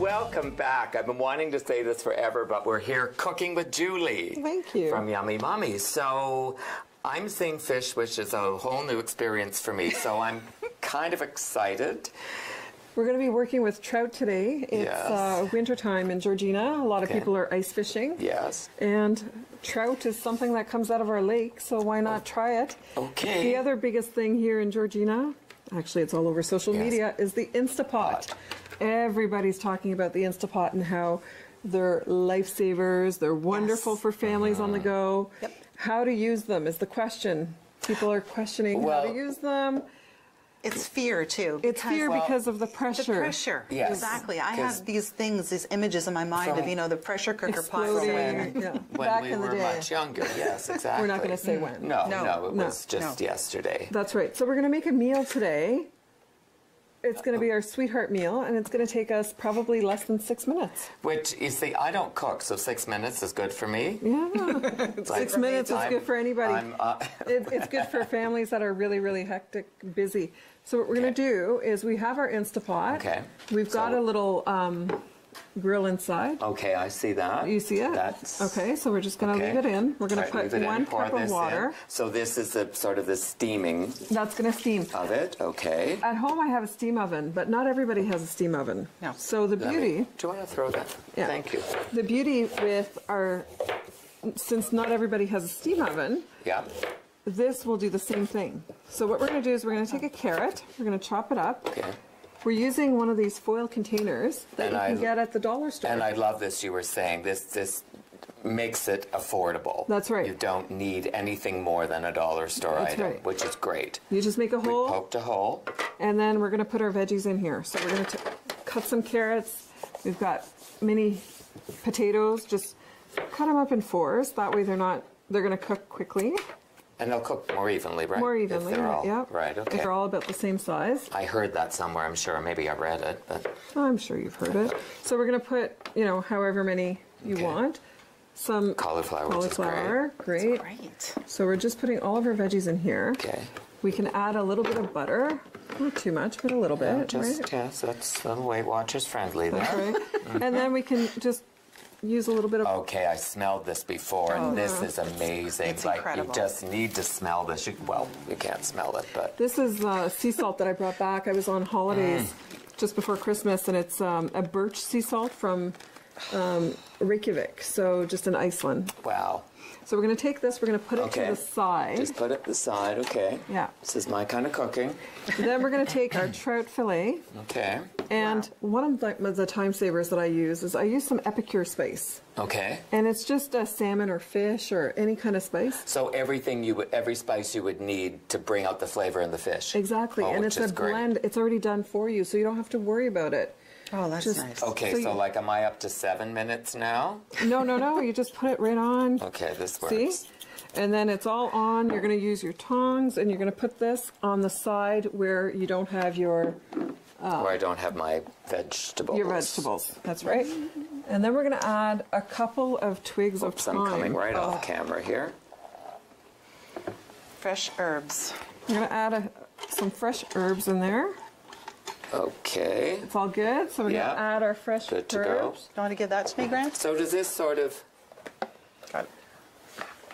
Welcome back. I've been wanting to say this forever, but we're here cooking with Julie. Thank you. From Yummy Mummy. So I'm seeing fish, which is a whole new experience for me. So I'm kind of excited. We're going to be working with trout today. It's winter time in Georgina. A lot of people are ice fishing. Yes. And trout is something that comes out of our lake, so why not try it? Okay. The other biggest thing here in Georgina, actually it's all over social media, is the Instapot. Everybody's talking about the Instapot and how they're lifesavers. They're wonderful for families on the go. Yep. How to use them is the question. People are questioning how to use them. It's fear too. It's fear because of the pressure. The pressure. Yes. Exactly. I have these things, these images in my mind of, you know, the pressure cooker pot Exploding. when Back we in the were day. much younger. Yes, exactly. We're not going to say when. No, it was just yesterday. That's right. So we're going to make a meal today. It's going to be our sweetheart meal, and it's going to take us probably less than 6 minutes. Which, you see, I don't cook, so 6 minutes is good for me. Yeah. 6 minutes is good for anybody. It's good for families that are really, really hectic, busy. So what we're going to do is we have our Instapot. Okay. We've got a little grill inside. Okay, I see that. You see it? That's okay, so we're just going to leave it in. We're going to put 1 cup of water. So this is the sort of the steaming. That's going to steam. Of it, okay. At home I have a steam oven, but not everybody has a steam oven. No. So the beauty... Do you want to throw that? Yeah. Thank you. The beauty with our... Since not everybody has a steam oven... Yeah. This will do the same thing. So what we're going to do is we're going to take a carrot, we're going to chop it up. Okay. We're using one of these foil containers that you can get at the dollar store. And I love this, you were saying, this makes it affordable. That's right. You don't need anything more than a dollar store item, right. which is great. You just make a hole. We poked a hole. And then we're going to put our veggies in here. So we're going to cut some carrots. We've got mini potatoes. Just cut them up in fours. That way they're going to cook quickly. And they'll cook more evenly, right? More evenly, if they're all, yeah. Right, okay. If they're all about the same size. I heard that somewhere, I'm sure. Maybe I read it, but... I'm sure you've heard it. So we're going to put, you know, however many you want. Some cauliflower, great. That's great. So we're just putting all of our veggies in here. Okay. We can add a little bit of butter. Not too much, but a little bit, right? Yes, that's Weight Watchers friendly there. That's right. And then we can just use a little bit of... Okay, I smelled this before, and this is amazing. It's like, incredible. you just need to smell this. You can't smell it, but... This is sea salt that I brought back. I was on holidays just before Christmas, and it's a birch sea salt from Reykjavik, so just in Iceland. Wow. So we're going to take this, we're going to put it to the side. Just put it to the side, okay. Yeah. This is my kind of cooking. Then we're going to take our trout fillet. Okay. And one of the time savers that I use is I use some epicure spice. Okay. And it's just a salmon or fish or any kind of spice. So every spice you would need to bring out the flavor in the fish. Exactly. And it's a blend. It's already done for you, so you don't have to worry about it. Oh, that's nice. Okay, so like, am I up to 7 minutes now? No. You just put it right on. Okay, this works. See? And then it's all on. You're going to use your tongs, and you're going to put this on the side where you don't have your... where I don't have my vegetables. Your vegetables. That's right. And then we're going to add a couple of twigs of thyme. I'm coming right off camera here. Fresh herbs. We're going to add some fresh herbs in there. Okay. It's all good. So we're going to add our fresh Good to herbs. go. You want to give that to me, Grant? So does this sort of... Got it.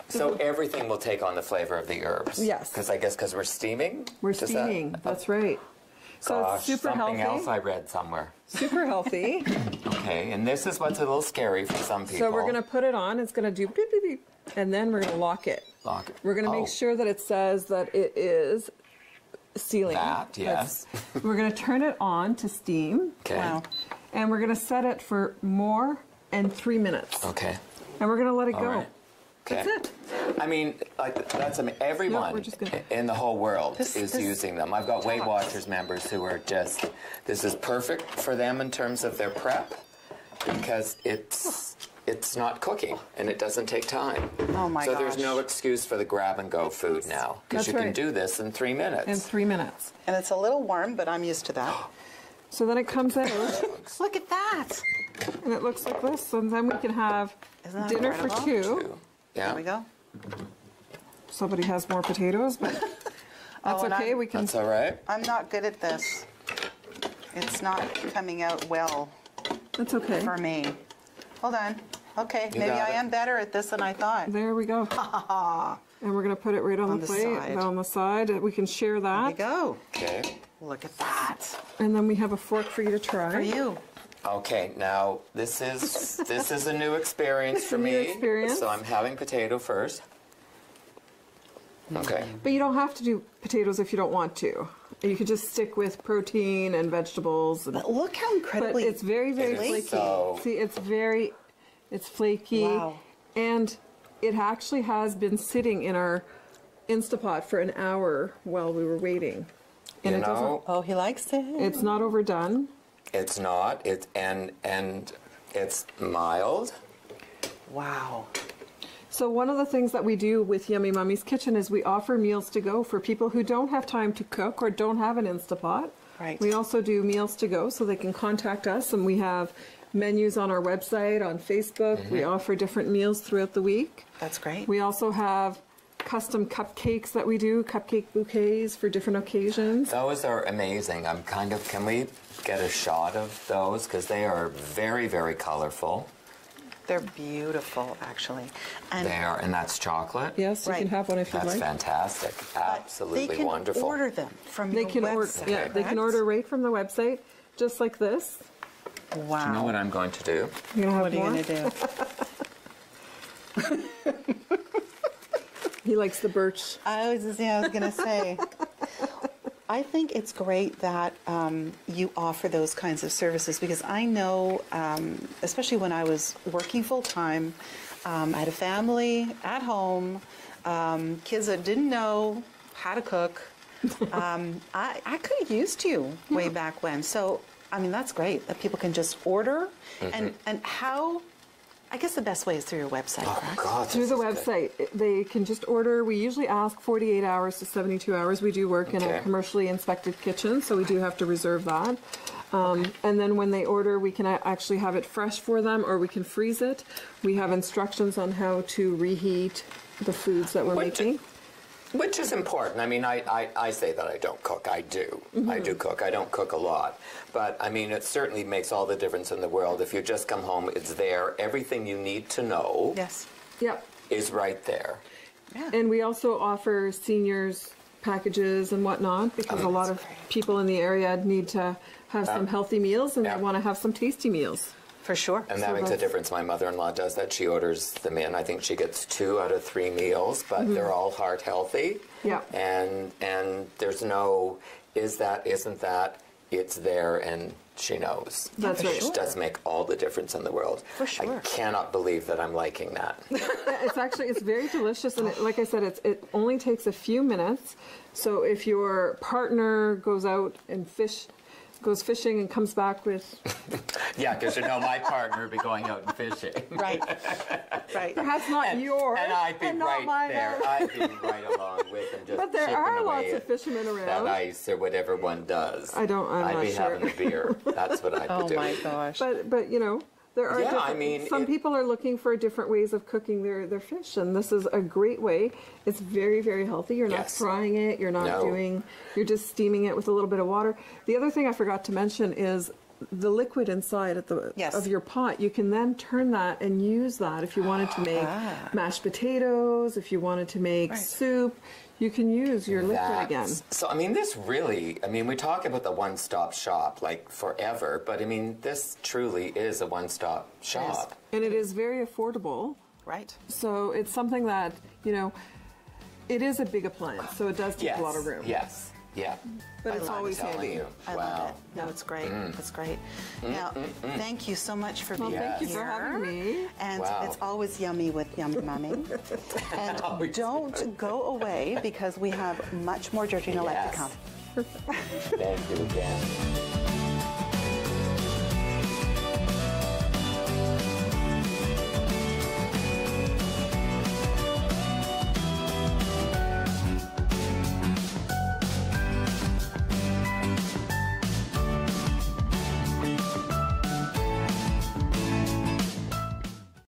So everything will take on the flavor of the herbs? Yes. Because we're steaming? We're steaming. That's right. So Gosh, it's super something healthy. else I read somewhere. Super healthy. Okay, and this is what's a little scary for some people. So we're going to put it on. It's going to do beep, beep, beep. And then we're going to lock it. Lock it. We're going to make sure that it says that it is sealing. That, yes. We're going to turn it on to steam. Okay. Wow. And we're going to set it for more than 3 minutes. Okay. And we're going to let it go. Right. Okay. That's it. I mean, like everyone in the whole world is using them. I've got Weight Watchers members who are just, this is perfect for them in terms of their prep because it's not cooking and it doesn't take time. Oh my gosh. So there's no excuse for the grab and go food now because you can do this in 3 minutes. In 3 minutes. And it's a little warm, but I'm used to that. So then it comes out. Look at that. And it looks like this. And then we can have dinner for two. Yeah. There we go. Somebody has more potatoes, but that's okay. We can. That's all right. I'm not good at this. It's not coming out well. That's okay. for me. Hold on. Okay, You maybe got I it. am better at this than I thought. There we go. And we're going to put it right on the plate, side. on the side. We can share There we that. go. Okay. Look at that. And then we have a fork for you to try. For you. Okay, now this is a new experience for a new me. experience. So I'm having potato first. Okay. But you don't have to do potatoes if you don't want to. You could just stick with protein and vegetables. But look how But incredibly it's very, very It is flaky. so- See, it's flaky. Wow. And it actually has been sitting in our Instapot for an hour while we were waiting. And You it doesn't, know, Oh, he likes it. it's not overdone. it's not. It's and it's mild. Wow. So one of the things that we do with Yummy Mummy's Kitchen is we offer meals to go for people who don't have time to cook or don't have an Instapot. Right. We also do meals to go, so they can contact us, and we have menus on our website, on Facebook. We offer different meals throughout the week. That's great. We also have custom cupcakes that we do, cupcake bouquets for different occasions. Those are amazing. Can we get a shot of those? Because they are very, very colorful. They're beautiful, actually. And They are, and that's chocolate. Yes, you Right. can have one if you'd That's like. fantastic. Absolutely they can wonderful. order them from They your can order, website. yeah, they can correct? order right from the website, just like this. Wow. You know what I'm going to do? You're gonna have What are you more. going to do? He likes the birch. I was going to say, I think it's great that you offer those kinds of services because I know, especially when I was working full time, I had a family at home, kids that didn't know how to cook. I could have used you way back when. So, I mean, that's great that people can just order. And how, I guess the best way is through your website, Oh correct? God! Through this the is good. website, they can just order. We usually ask 48 hours to 72 hours. We do work in a Okay. commercially inspected kitchen, so we do have to reserve that. And then when they order, we can actually have it fresh for them, or we can freeze it. We have instructions on how to reheat the foods that we're making. Which is important. I mean, I say that I don't cook. I do. I do cook. I don't cook a lot. But, I mean, it certainly makes all the difference in the world. If you just come home, it's there. Everything you need to know Yes. Yep. is right there. Yeah. And we also offer seniors packages and whatnot because a lot of people in the area need to have some healthy meals and yeah. they want to have some tasty meals. For sure. And that So makes a that's- difference. My mother-in-law does that. She orders them in. I think she gets 2 out of 3 meals, but they're all heart healthy. Yeah. And there's no, is that, isn't that, it's there, and she knows. That's right. Which does make all the difference in the world. For sure. I cannot believe that I'm liking that. It's very delicious, and like I said, it only takes a few minutes. So if your partner goes out and goes fishing and comes back with Yeah, because you know my partner would be going out and fishing. Right. Right. perhaps not yours And I'd be and not right mine. there. I'd be right along with them, just But there chipping are away lots of at fishermen that around. ice or whatever one does. I'm I'd not be sure. having a beer. That's what I'd Oh be doing. my gosh. But you know, there are Yeah, different, I mean, some people are looking for different ways of cooking their fish, and this is a great way. It's very, very healthy. You're not Yes. frying it. You're not No. you're just steaming it with a little bit of water. The other thing I forgot to mention is the liquid inside Yes. of your pot. You can then turn that and use that if you wanted to make mashed potatoes, if you wanted to make Right. soup. You can use your liquid again. So, I mean, this really, I mean, we talk about the one-stop shop like forever, but I mean, this truly is a one-stop shop. And it is very affordable. Right. So it's something that, you know, it is a big appliance, so it does take Yes. a lot of room. Yes. Yeah. But it's love always telling handy. you. I Wow. love it. No, it's great. It's great. Now, thank you so much for being thank you here. for having me. And Wow. it's always yummy with Yummy Mummy. And Always don't go away because we have much more Georgina Life to Yes. come. Thank you again.